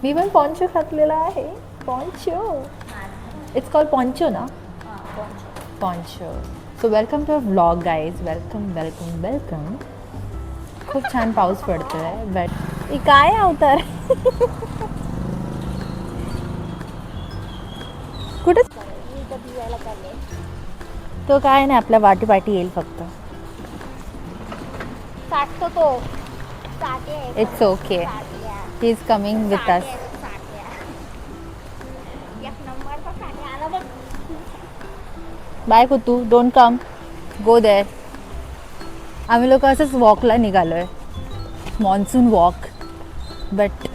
मी पण पॉन्चो घातलेला आहे. पॉन्चो, इट्स कॉल्ड पॉन्चो ना. Poncho. So welcome to vlog guys. Welcome welcome welcome. खूप छान पाऊस पडतोय. बट काय अवतार कुठे तो काय नाही, आपल्या वाटी पाठी येईल फक्त. तो it's okay. He is coming with us. Bye कुतू, डोंट कम, गो देअर. आम्ही लोक असंच वॉकला निघालो आहे, मॉन्सून वॉक. बट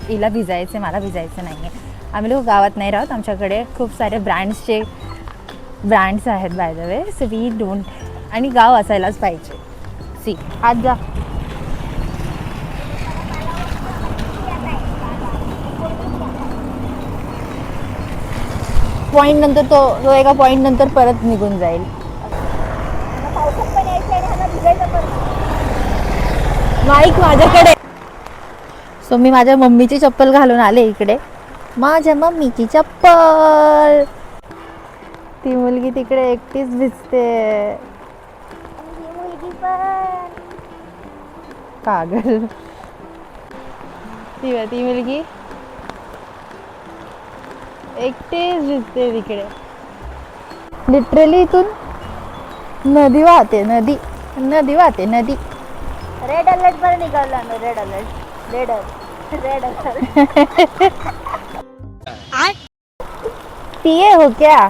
हिला भिजायचं, मला भिजायचं नाही आहे. आम्ही लोक गावात नाही राहत. आमच्याकडे खूप सारे ब्रँड्स आहेत by the way. So we don't. आणि गाव असायलाच पाहिजे. सी आज जा. पॉईंट नंतर तो एका पॉईंट नंतर परत निघून जाईल. माईक माझ्याकडे. सो मी माझ्या मम्मीची चप्पल घालून आले इकडे. माझ्या मम्मीची चप्पल. ती मुलगी तिकडे एकटीच भिजते. पागल. ती मुलगी एकटीच भिजते तिकडे. लिटरली इथून नदी वाहते. नदी वाहते. रेड अलर्ट पर निकल रहा है. Red alert. पिए हो क्या?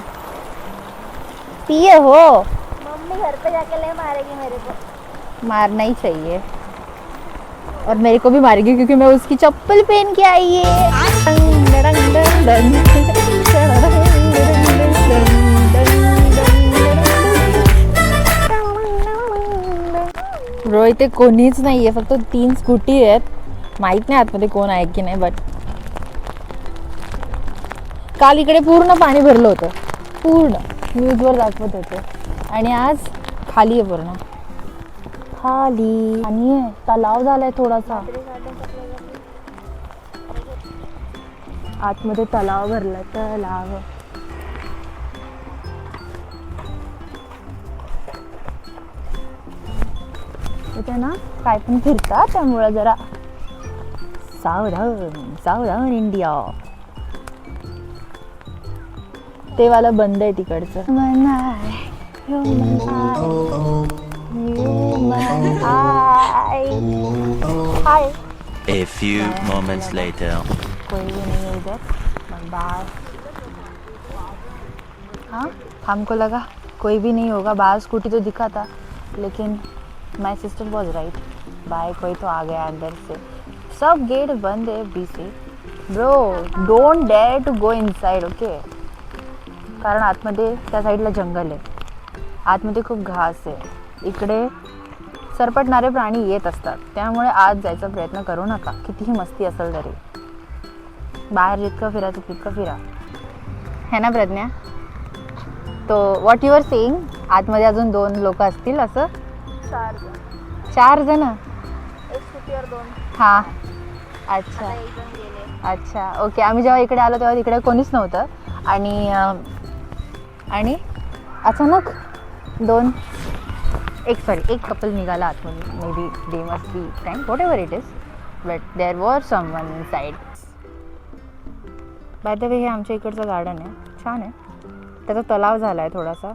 पिए हो? मम्मी घर पे जाके ले मारेगी मेरे को. मारना ही चाहिए. और मेरे को भी मारेगी क्योंकि मैं उसकी चप्पल पहन के आई है. ब्रो इथे कोणीच नाही आहे, फक्त 3 स्कूटी आहेत. माहीत नाही आतमध्ये कोण आहे की नाही. बट काल इकडे पूर्ण पाणी भरलं होतं, पूर्ण न्यूजवर दाखवत होते. आणि आज खाली आहे, पूर्ण खाली. आणि तलाव झालाय थोडासा आतमध्ये. तलाव भरलाय, तलाव. इथे ना काय पण फिरतात, त्यामुळे जरा सावधान इंडिया. ते वाला बंद आहे तिकडचं. हाय. A few moments later. कोई भी नहीं है इधर. बाहर. हाँ, हमको लगा कोई भी नहीं होगा. बाहर स्कूटी तो दिखा था, लेकिन माय सिस्टर वॉज राइट. बाय कोई तो आ गया अंदर से. सब गेट बंद है अभी से. Bro don't dare to go inside, okay. कारण आतमध्ये त्या साईडला जंगल आहे. आतमध्ये खूप घास आहे. इकडे सरपटणारे प्राणी येत असतात, त्यामुळे आत जायचा प्रयत्न करू नका, कितीही मस्ती असेल तरी. बाहेर जितकं फिरायचं तितकं फिरा, है ना प्रज्ञा? तो व्हॉट यू आर सेइंग, आतमध्ये अजून 2 लोक असतील असं? 4 जण. एक स्कूटीवर 2. हां, अच्छा अच्छा, ओके. आम्ही जेव्हा इकडे आलो तेव्हा तिकडे कोणीच नव्हतं. आणि अचानक एक कपल निघाला आतमध्ये. Maybe they must be friend, whatever it is, but there was someone inside. By the way हे आमच्या इकडचं गार्डन आहे, छान आहे. त्याचा तलाव झाला आहे थोडासा.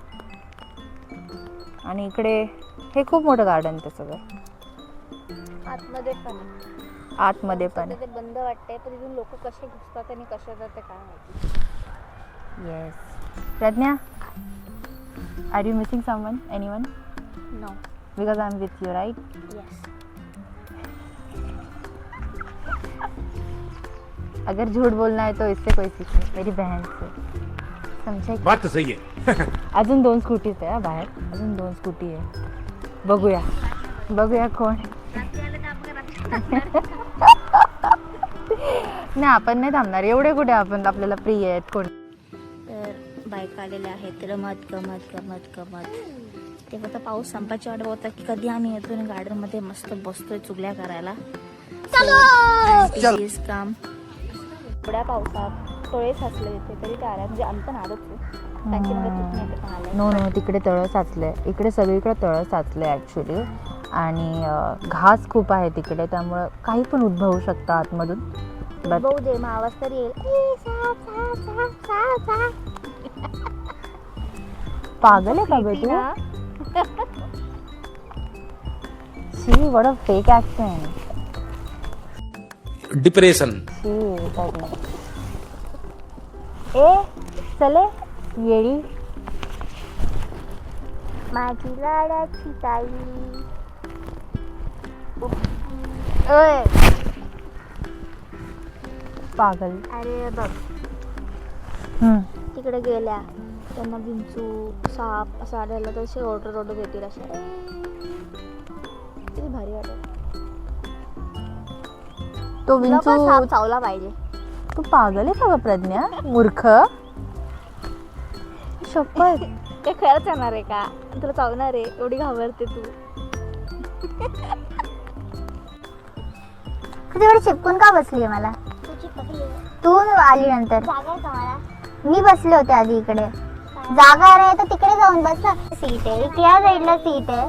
आणि इकडे हे खूप मोठं गार्डन आहे सगळं. आतमध्ये पण ते बंद वाटतंय, पण इथून लोक कसे घुसतात आणि कसे जातात काय माहिती. Yes. Pragya, are you missing someone, anyone? No, because I am with you, right? Yes. अगर झूठ बोलना है तो इससे कोई सीखे, मेरी बहन से. समझे? बात तो सही है. अजून 2 स्कूटीज आहे बाहेर. अजून 2 स्कूटी आहे. बघूया कोण. नाही, आपण नाही थांबणार. एवढे कुठे आपण, आपल्याला प्रिय आहेत कोण. तर बायका आलेल्या आहेत गमत. ते फक्त पाऊस संपायची वाट बघतात की कधी आम्ही येतो आणि गार्डनमध्ये मस्त बसतोय चुगल्या करायला. काम थोड्या पावसात तळे साचले होते तरी ते आल्या म्हणजे आम्ही पण आलोच आहे. त्यांची मग चूक नाही ते पण आले. नो नो तिकडे तळं साचले, इकडे सगळीकडे तळं साचले ॲक्च्युली. आणि घास खूप आहे तिकडे, त्यामुळं काही पण उद्भवू शकतं आतमधून. बट भाऊ दे मग आवाज तरी येईल. ई, साप, साप, साप, साप, साप. पागल आहे का बे तू? ना. शी what a fake accent. Depression. ए चले येडी. माझी लाडाची ताई. ओय पागल. अरे बघ तिकडे गेल्या त्यांना विंचू साप असं आढळलं तर असे ऑर्डर देतील असे. किती भारी वाटेल. तो तुला पण विंचू. साप चावला पाहिजे. तू पागल आहे का ग प्रज्ञा? मूर्ख. शपथ. ते खरंच येणार आहे का? तुला चावणार आहे एवढी घाबरते तू. तुझ्याकडे चिपकून का बसली मला? तू आली नंतर. मी बसले होते आधी इकडे. जागा आहे तर तिकडे जाऊन बस ना. सीट आहे इकडे, या साईडला सीट आहे.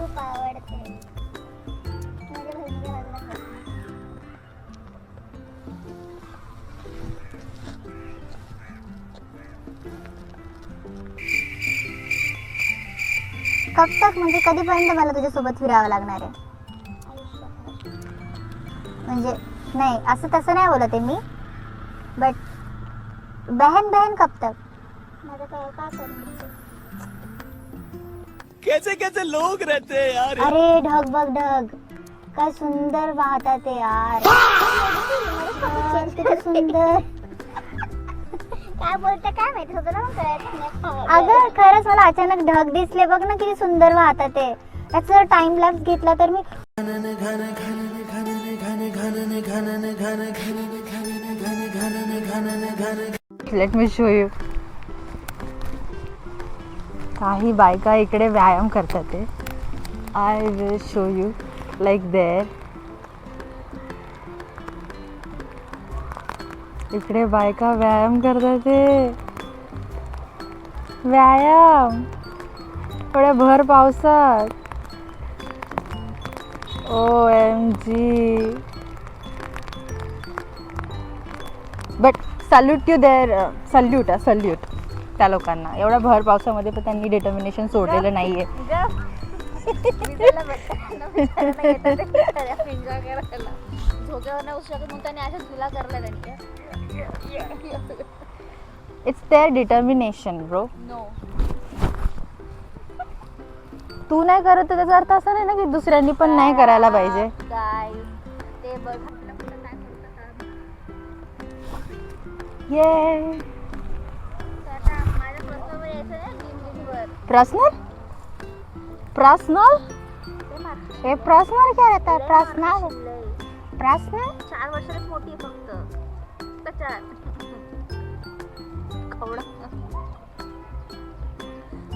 कब तक म्हणजे कधीपर्यंत मला तुझ्यासोबत फिरावं लागणार आहे? म्हणजे नाही असं तसं नाही बोलत आहे मी, बट बहन बहन कब तक? कैसे कैसे लोग रहते हैं यार. अरे ढग बघ ढग, काय सुंदर वाहतात ते यार. किती सुंदर. काय बोलते काय माहिती तुला. अगं खरंच मला अचानक ढग दिसले बघ ना, किती सुंदर वाहतात ते. त्याचा टाइम लॅप्स घेतला तर मी लेट मी शो यू. काही बायका इकडे व्यायाम करतात ते. I will show you like there. इकडे बायका व्यायाम करतात ते. व्यायाम थोड्या भर पावसात. OMG. But salute to there. Salute त्या लोकांना. एवढ्या भर पावसामध्ये पण त्यांनी डिटर्मिनेशन सोडलेलं नाहीये. It's their determination bro. तू नाही करत तर त्याचा अर्थ असा नाही ना की दुसऱ्यांनी पण नाही करायला पाहिजे. ते बघ ये पर्सनल पर्सनल हे पर्सनल क्या रहता है? पर्सनल पर्सनल 4 वर्षांनीच मोठी आहे फक्त. त्याच्यात कवडा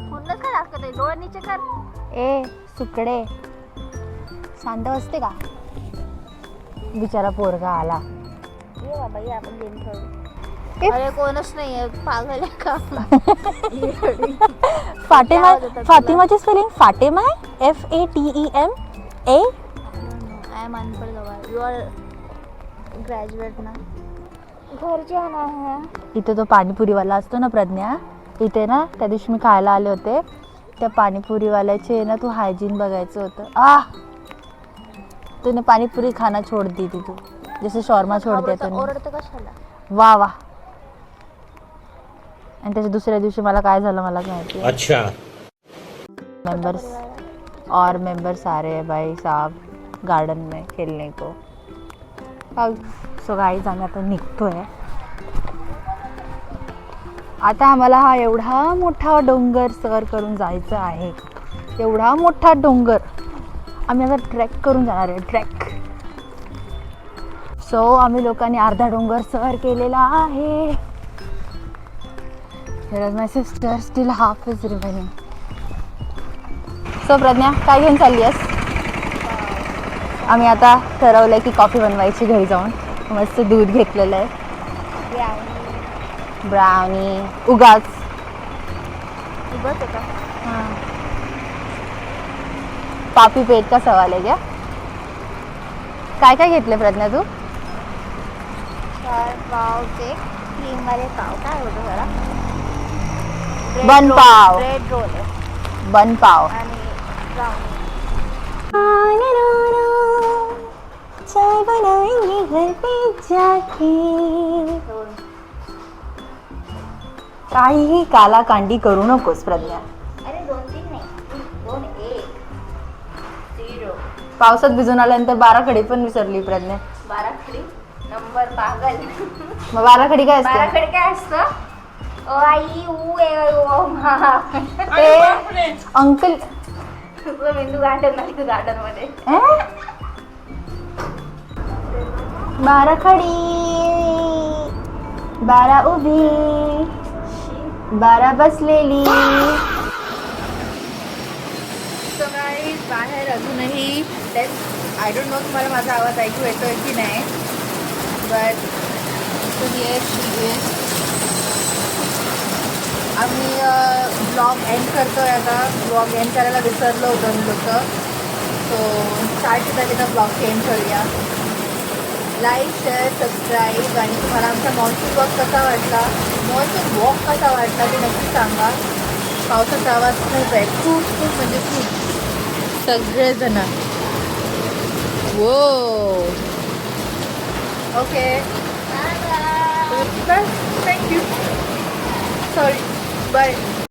पूर्णच काय दाखवत आहे. डोळे नीचे कर. ए सुकडे शांत असते का? बिचारा पोरगा आला. ये बाबा ये आपण गेम खेळू. अरे कोणच नाहीये. पागल आहे का? फातिमाची स्पेलिंग फातिमा आहे. FATEMA. आय एम अनपढ़ गवार. यू आर ग्रॅज्युएट ना. घर जाना है. इथे तो पाणीपुरीवाला असतो ना प्रज्ञा, इथे ना त्या दिवशी मी खायला आले होते. त्या पाणीपुरीवाल्याचे ना तू हायजीन बघायचं होतं. तूने पाणीपुरी खाना छोड़ दी थी तू, जैसे शॉर्मा छोड़ दिया तूने. ओरडतं कशाला? वा वा. आणि त्याच्या दुसऱ्या दिवशी मला काय झालं मला माहिती. अच्छा. मेंबर्स आ रहे हैं भाई साहब गार्डन में खेलने को. सो गाईज आम्ही आता निघतोय. आता आम्हाला हा एवढा मोठा डोंगर सर करून जायचं आहे. एवढा मोठा डोंगर आम्ही आता ट्रेक करून जाणार आहे. ट्रेक. सो आम्ही लोकांनी अर्धा डोंगर सर केलेला आहे. Here is my sister, still half is remaining. So Pragya काय घेऊन चालली आहेस? आम्ही आता ठरवलंय की कॉफी बनवायची घरी जाऊन. मस्त दूध घेतलेलं आहे ब्राउनी ब्राउनी उगाच. उगत होता. पापी पेट का सवाल आहे क्या? काय काय घेतले प्रज्ञा तू? चार पावचे क्रीम वाले पाव काय होतं जरा बन पाव. ब्रेड रोल आहे बन पाव. आणि ब्राउनी. चाय बनाएंगे घर पे जाके. काहीही काला कांडी करू नकोस प्रज्ञा. अरे 2-3 नाही 2-1 0. पावसात भिजून आल्यानंतर 12 खडी पण विसरली प्रज्ञा. 12 खडी नंबर पागल. मग 12 खडी काय 12 असते? खडी काय असतं? ओ आई ऊ ए ओ मा. ते अंकल तुझं मेंदू गार्डन नाही तू गार्डन मध्ये. 12 खडी 12 उभी 12 बसलेली. सो गाईज बाहेर अजूनही आय डोंट नो तुम्हाला माझा आवाज ऐकू येतोय की नाही बट आम्ही ब्लॉग एंड करतोय आता. ब्लॉग एंड करायला विसरलो होतो मी लोक. सो स्टार्ट झालेला ब्लॉग एंड करूया. लाईक शेअर सबस्क्राईब आणि तुम्हाला आमचा मॉन्सून वॉक कसा वाटला ते नक्की सांगा. पावसाचा आवाज खूप आहे खूप खूप म्हणजे खूप सगळेजण. वो ओके थँक्यू सॉरी बाय.